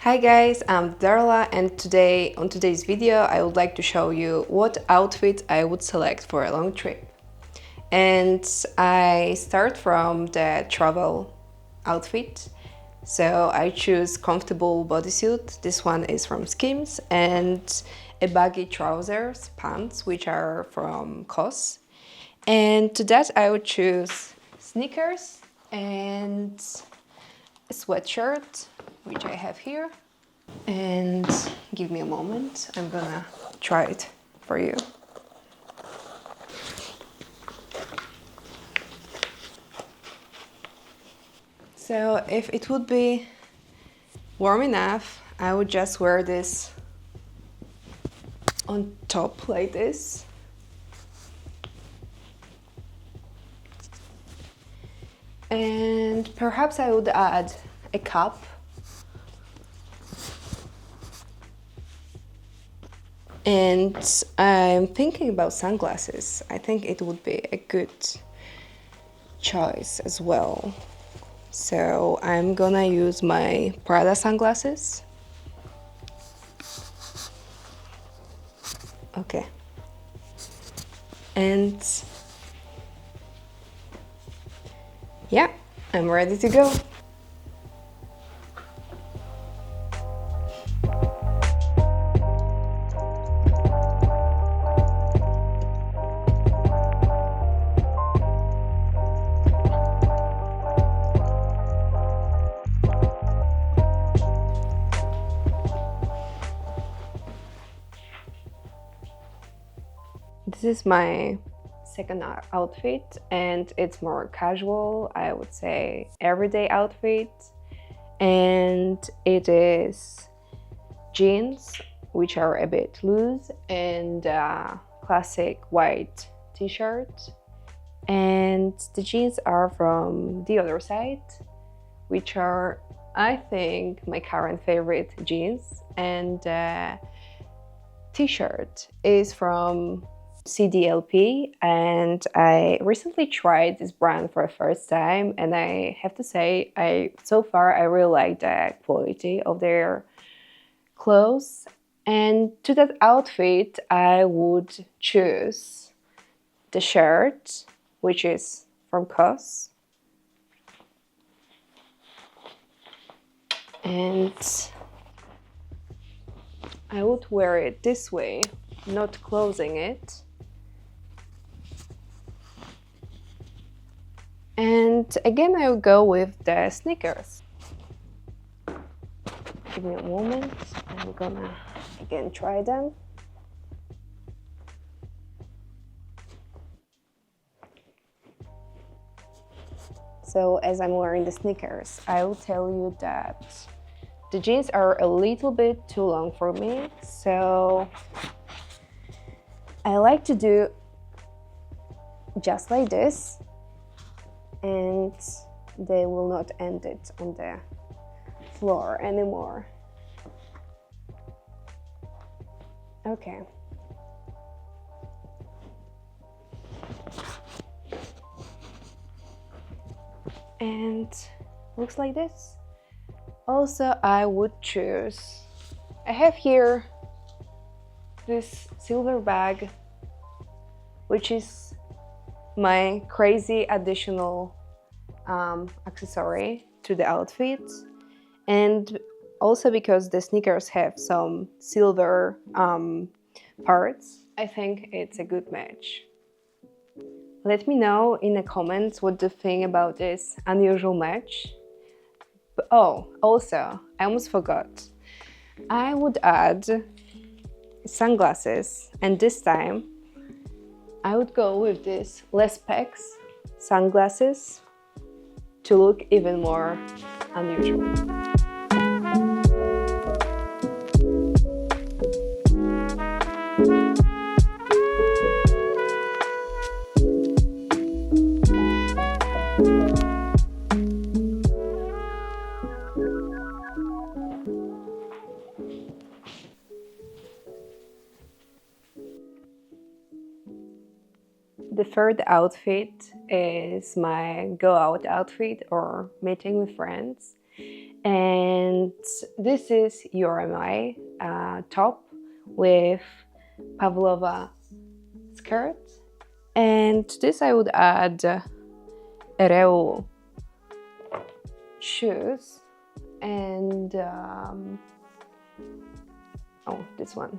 Hi guys, I'm Darla, and on today's video I would like to show you what outfit I would select for a long trip. And I start from the travel outfit. So I choose comfortable bodysuit. This one is from Skims, and a baggy trousers, pants, which are from COS. And to that I would choose sneakers and a sweatshirt, which I have here. And give me a moment, I'm gonna try it for you. So if it would be warm enough, I would just wear this on top like this. And perhaps I would add a cap. And I'm thinking about sunglasses. I think it would be a good choice as well. So I'm gonna use my Prada sunglasses. Okay. And yeah, I'm ready to go. This is my second outfit, and it's more casual, I would say everyday outfit. And it is jeans, which are a bit loose, and classic white t-shirt. And the jeans are from the other side, which are, I think, my current favorite jeans. And t-shirt is from CDLP, and I recently tried this brand for the first time, and I have to say, so far I really like the quality of their clothes. And to that outfit I would choose the shirt, which is from COS, and I would wear it this way, not closing it. And again, I will go with the sneakers. Give me a moment, I'm gonna again try them. So as I'm wearing the sneakers, I will tell you that the jeans are a little bit too long for me, so I like to do just like this, and they will not end it on the floor anymore. Okay. And looks like this. Also, I would choose, I have here this silver bag, which is my crazy additional accessory to the outfit. And also because the sneakers have some silver parts, I think it's a good match. Let me know in the comments what you think about this unusual match. Oh, also, I almost forgot. I would add sunglasses, and this time I would go with this less specs sunglasses to look even more unusual. The third outfit is my go out outfit or meeting with friends. And this is URMI top with pavlova skirt. And to this I would add Ereu shoes and oh, this one,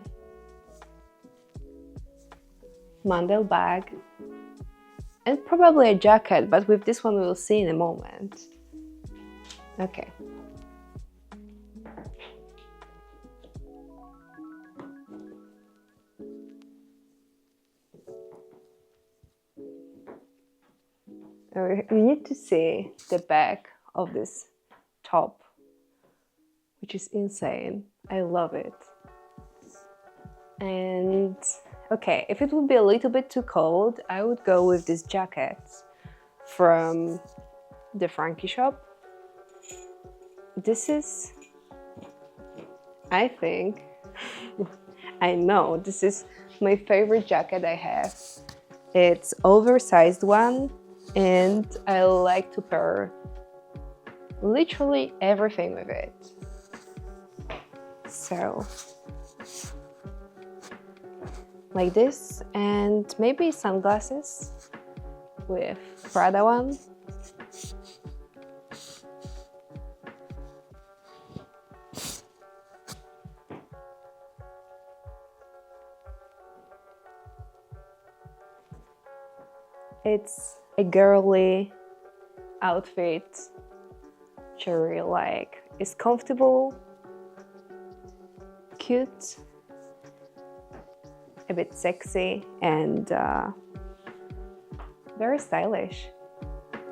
mandel bag, and probably a jacket, but with this one we'll see in a moment. Okay. We need to see the back of this top, which is insane. I love it. And okay, if it would be a little bit too cold, I would go with this jacket from the Frankie shop. This is, I think, I know, this is my favorite jacket I have. It's oversized one, and I like to pair literally everything with it. So, like this, and maybe sunglasses with Prada one. It's a girly outfit, which I really like. It's comfortable, cute, a bit sexy, and very stylish.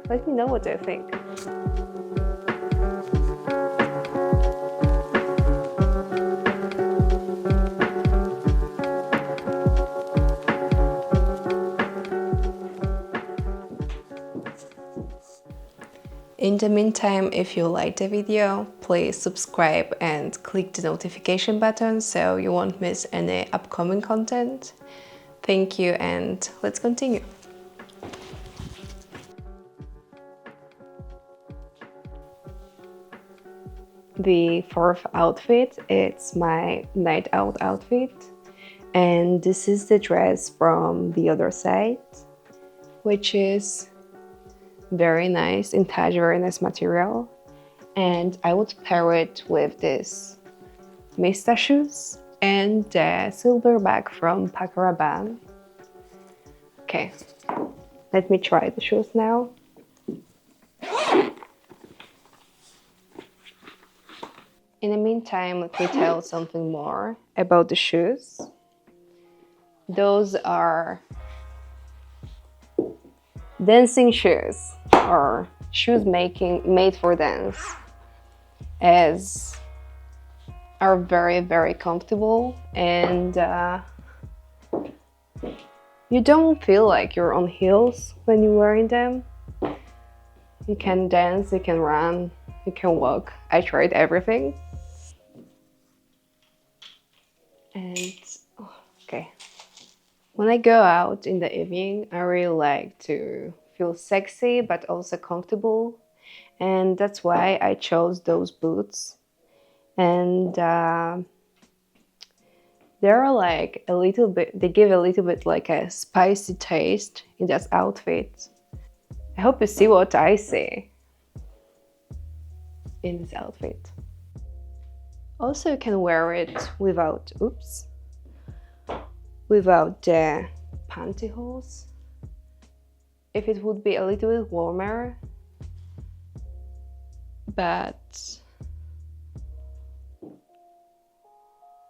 Let me know what you think. In the meantime, if you liked the video, please subscribe and click the notification button so you won't miss any upcoming content. Thank you, and let's continue. The fourth outfit, it's my night out outfit, and this is the dress from the other side, which is very nice, intage, very nice material, and I would pair it with this Mista shoes and the silver bag from Paco Rabanne. Okay, let me try the shoes now. In the meantime, let me tell something more about the shoes. Those are dancing shoes, or shoes made for dance, as are very comfortable, and you don't feel like you're on heels when you're wearing them. You can dance, you can run, you can walk. I tried everything. And okay, when I go out in the evening, I really like to feel sexy but also comfortable, and that's why I chose those boots. And they're like a little bit, they give a little bit like a spicy taste in that outfit. I hope you see what I see in this outfit. Also, you can wear it without, without the pantyhose. If it would be a little bit warmer, but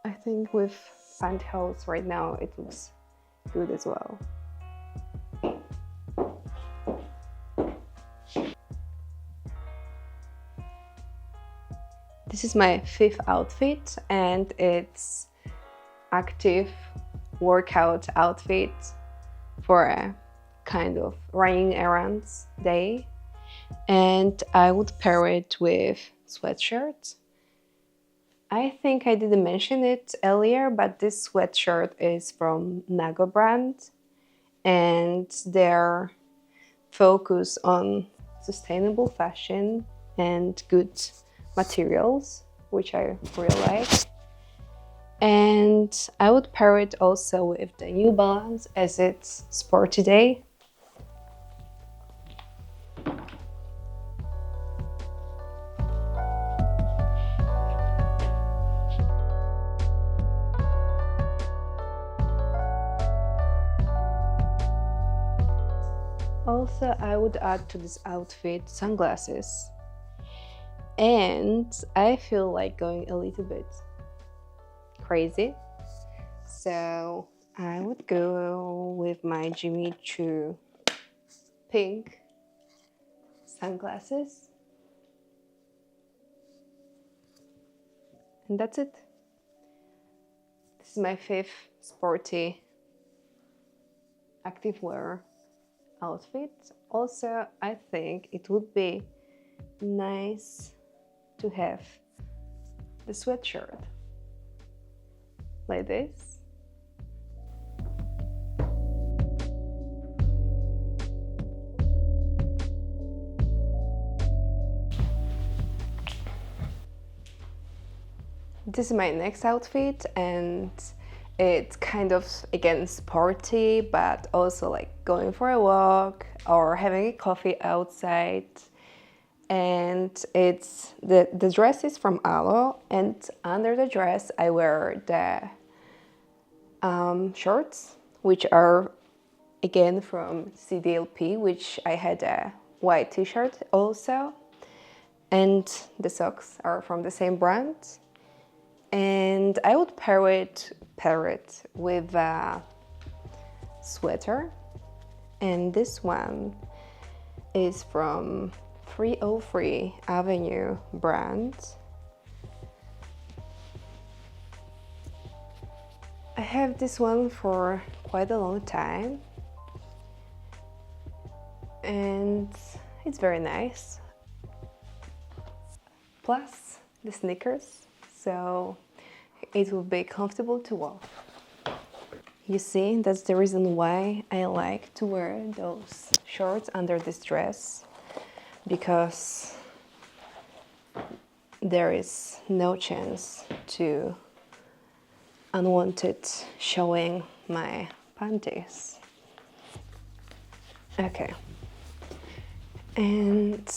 I think with pantyhose right now it looks good as well. This is my fifth outfit, and it's active workout outfit for a kind of running errands day, and I would pair it with sweatshirt. I think I didn't mention it earlier, but this sweatshirt is from Nago brand, and their focus on sustainable fashion and good materials, which I really like. And I would pair it also with the New Balance as it's sporty day. Also, I would add to this outfit sunglasses. And I feel like going a little bit crazy. So I would go with my Jimmy Choo pink sunglasses. And that's it. This is my 5th sporty activewear outfit. Also, I think it would be nice to have the sweatshirt like this. This is my next outfit, and it's kind of, again, sporty, but also like going for a walk or having a coffee outside. And it's the dress is from Alo, and under the dress I wear the shorts, which are again from CDLP, which I had a white t-shirt also, and the socks are from the same brand. And I would pair it with a sweater, and this one is from 303 Avenue brand. I have this one for quite a long time, and it's very nice. Plus the sneakers, so it will be comfortable to walk. You see, that's the reason why I like to wear those shorts under this dress, because there is no chance to unwanted showing my panties. Okay. And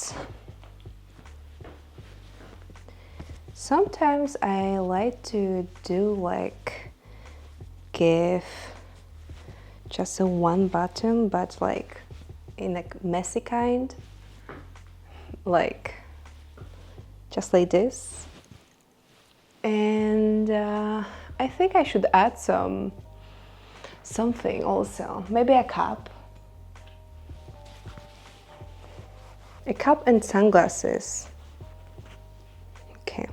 sometimes I like to do like give just a one button, but like in a messy kind, like just like this. And I think I should add something also, maybe a cap and sunglasses. Okay,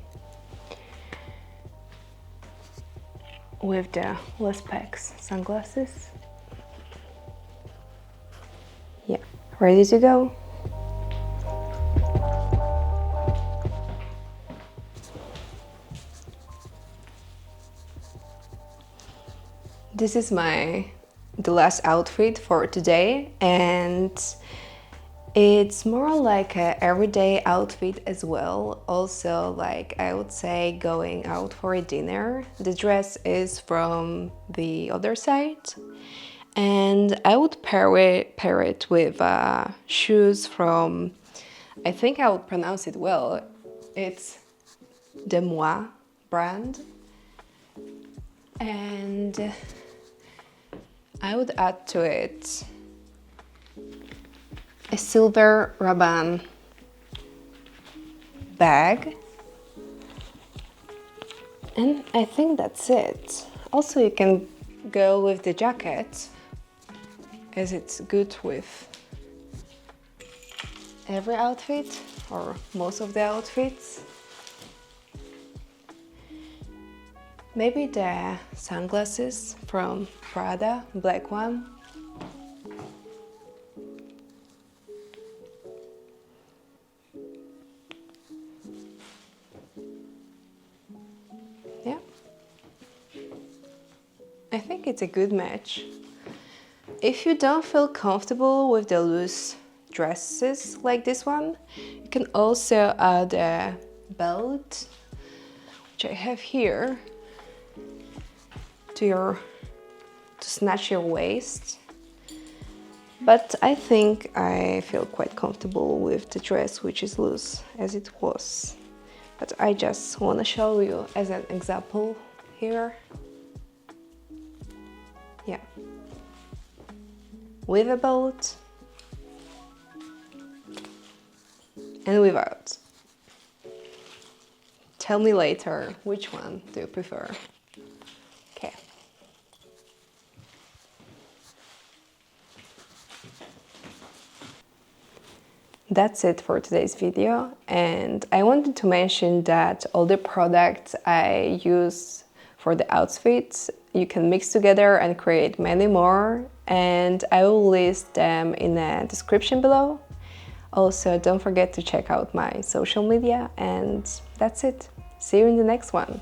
with the less specs sunglasses. Yeah, ready to go. This is the last outfit for today, and it's more like a everyday outfit as well. Also, like I would say, going out for a dinner. The dress is from the other side, and I would pair it with shoes from, I think I would pronounce it well, it's De Moi brand. And I would add to it a silver Rabanne bag, and I think that's it. Also, you can go with the jacket, as it's good with every outfit or most of the outfits. Maybe the sunglasses from Prada, black one. Yeah, I think it's a good match. If you don't feel comfortable with the loose dresses like this one, you can also add a belt, which I have here, to snatch your waist. But I think I feel quite comfortable with the dress, which is loose as it was. But I just want to show you as an example here. Yeah. With a belt and without. Tell me later, which one do you prefer? Okay. That's it for today's video, and I wanted to mention that all the products I use for the outfits you can mix together and create many more, and I will list them in the description below. Also, don't forget to check out my social media, and that's it. See you in the next one.